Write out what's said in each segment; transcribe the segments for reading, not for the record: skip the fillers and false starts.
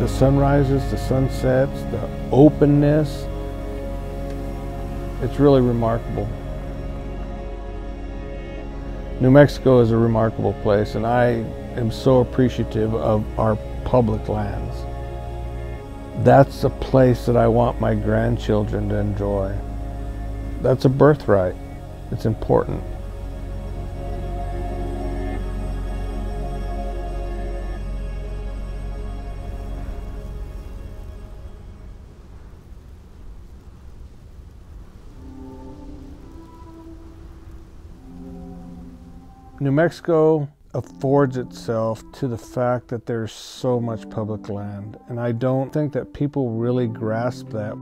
The sunrises, the sunsets, the openness. It's really remarkable. New Mexico is a remarkable place, and I am so appreciative of our public lands. That's a place that I want my grandchildren to enjoy. That's a birthright. It's important. New Mexico affords itself to the fact that there's so much public land, and I don't think that people really grasp that.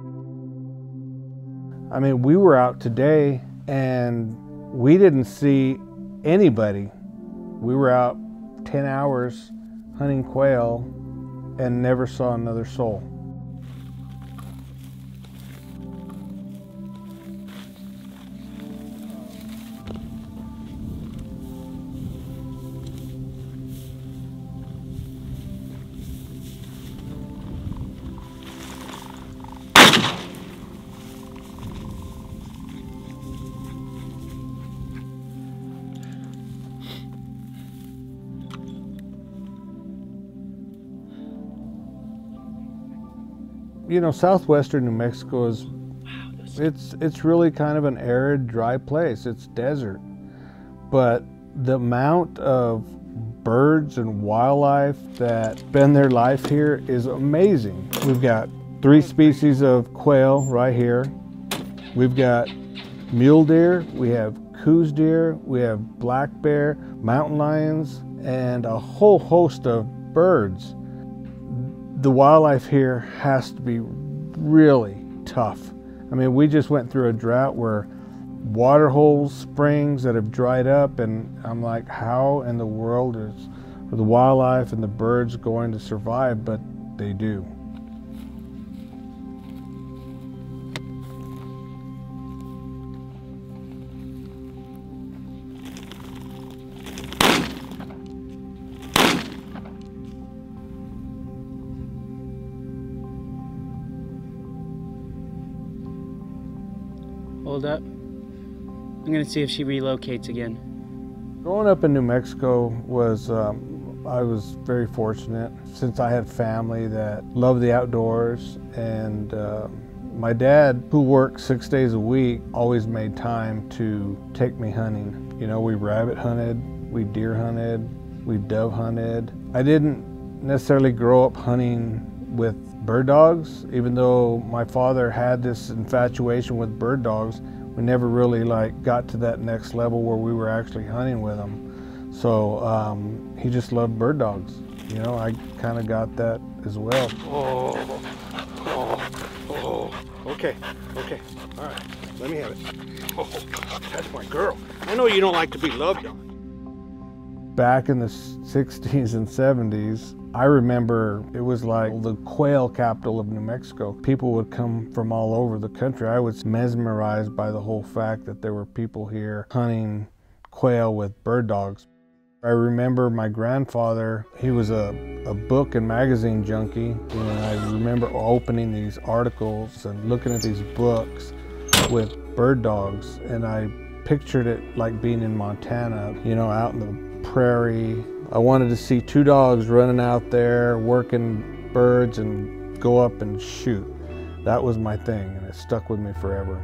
I mean, we were out today and we didn't see anybody. We were out 10 hours hunting quail and never saw another soul. You know, southwestern New Mexico is, it's really kind of an arid, dry place. It's desert. But the amount of birds and wildlife that spend their life here is amazing. We've got 3 species of quail right here. We've got mule deer, we have coos deer, we have black bear, mountain lions, and a whole host of birds. The wildlife here has to be really tough. I mean, we just went through a drought where water holes, springs that have dried up, and I'm like, how in the world are the wildlife and the birds going to survive? But they do. Hold up. I'm gonna see if she relocates again. Growing up in New Mexico was, I was very fortunate since I had family that loved the outdoors, and my dad, who worked 6 days a week, always made time to take me hunting. You know, we rabbit hunted, we deer hunted, we dove hunted. I didn't necessarily grow up hunting with bird dogs, even though my father had this infatuation with bird dogs. We never really got to that next level where we were actually hunting with them. So he just loved bird dogs. You know, I kind of got that as well. Okay, all right, let me have it. Oh, that's my girl. I know you don't like to be loved on. Back in the 60s and 70s, I remember it was like the quail capital of New Mexico. People would come from all over the country. I was mesmerized by the whole fact that there were people here hunting quail with bird dogs. I remember my grandfather, he was a book and magazine junkie, and I remember opening these articles and looking at these books with bird dogs, and I pictured it like being in Montana, you know, out in the prairie. I wanted to see 2 dogs running out there working birds and go up and shoot. That was my thing, and it stuck with me forever.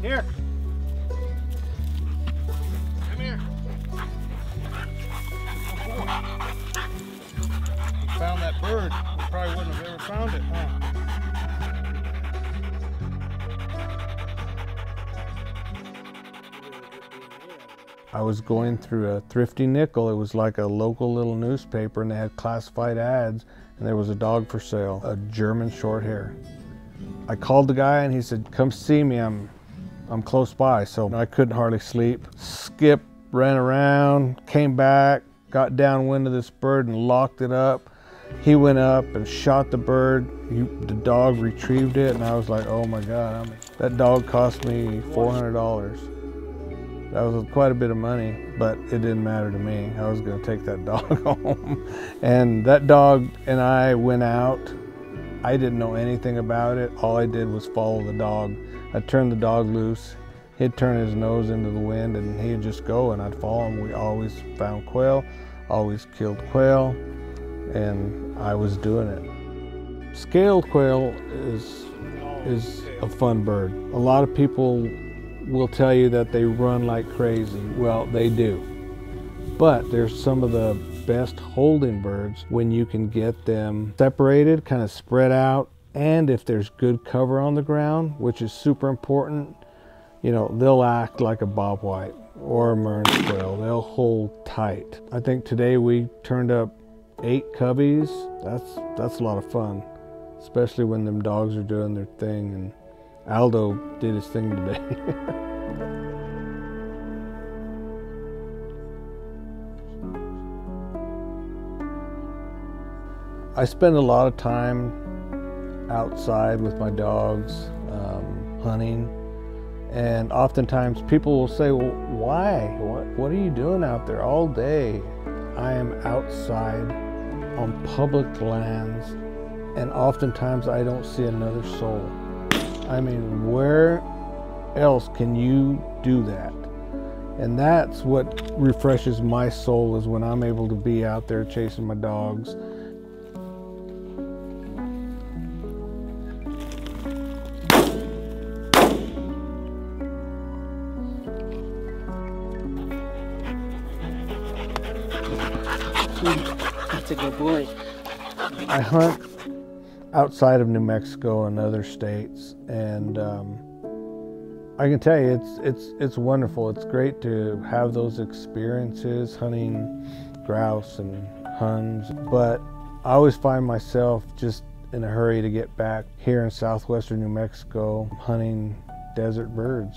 Here. Come here. We found that bird. We probably wouldn't have ever found it, huh? I was going through a Thrifty Nickel. It was like a local little newspaper, and they had classified ads, and there was a dog for sale, a German short hair. I called the guy and he said, come see me, I'm close by. So I couldn't hardly sleep. Skip, ran around, came back, got downwind of this bird and locked it up. He went up and shot the bird. The dog retrieved it, and I was like, oh my God. That dog cost me $400. That was quite a bit of money, but it didn't matter to me. I was gonna take that dog home. And that dog and I went out. I didn't know anything about it. All I did was follow the dog. I'd turn the dog loose. He'd turn his nose into the wind and he'd just go, and I'd follow him. We always found quail, always killed quail, and I was doing it. Scaled quail is a fun bird. A lot of people will tell you that they run like crazy. Well, they do. But there's some of the best holding birds when you can get them separated, kind of spread out, and if there's good cover on the ground, which is super important, you know, they'll act like a bobwhite or a Mearns quail. They'll hold tight. I think today we turned up 8 coveys. That's a lot of fun, especially when them dogs are doing their thing, and Aldo did his thing today. I spend a lot of time outside with my dogs, hunting, and oftentimes people will say, well, why? What are you doing out there all day? I am outside on public lands, and oftentimes I don't see another soul. I mean, where else can you do that? And that's what refreshes my soul, is when I'm able to be out there chasing my dogs. That's a good boy. I hunt outside of New Mexico and other states, and I can tell you it's wonderful. It's great to have those experiences hunting grouse and huns, but I always find myself just in a hurry to get back here in southwestern New Mexico hunting desert birds.